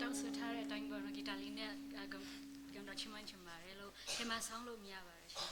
တောင်းဆိုထားတဲ့အတိုင်းပေါ့နော်ဂီတာလေးနဲ့ဂုဏ်တော်ချီးမွမ်းချင်ပါတယ်လို့ဒီမှာဆောင်းလို့မရပါတယ်ရှင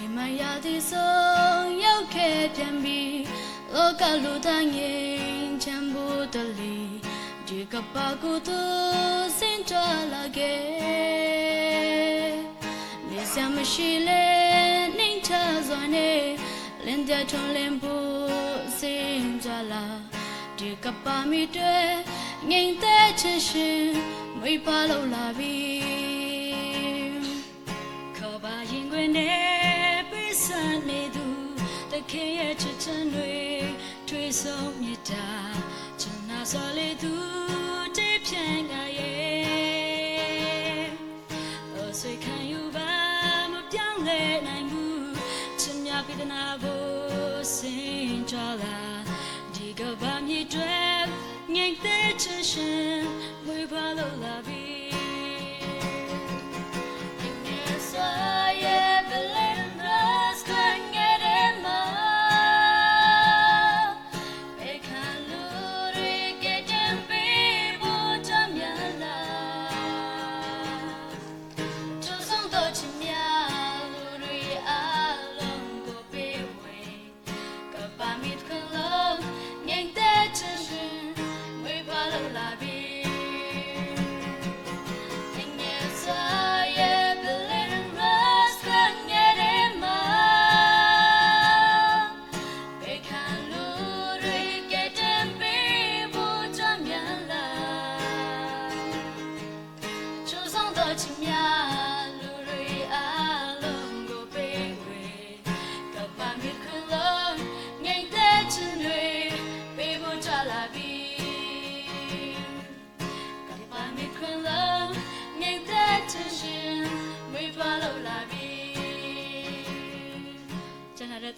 ်မရသည်ဆုံးရောက်ခဲ့ပြန်ပြီလောကလူတိုင်းငြိမ်ချမ်းဖို့တလီဒီကပကူသူစင်ကြလာခဲ့နေစမရှိလဲနှိမ်ချစွာနဲ့လင်းတဲ့ထုံးလင်းဖို့စင်ကြလာဒီကပမီတွေငြိမ်သက်ချင်ရှင်မွေးပါလို့လာပြီခေါ်ပါရင်ခွင်နဲ့နေသူတခင်ရဲ့ချစ်ချမ်းတွေထွေးဆုံးမြတ်တာချင်နာစောလေသူတည်ဖြန့်ငါရဲ့အဆွေခံယူပါမပြောင်းလဲနိုင်ဘူးချင်များပြဒနာဖို့စင်ကြလာဒီကဘာမြေတွေငိမ့်တဲ့ချစ်ရှင်ဝေပါလို့လာပြီ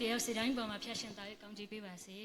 တယောက်စီတိုင်းပေါ်မှာဖြတ်ရှင်သားရေးကောင်းချီးပေးပါစေ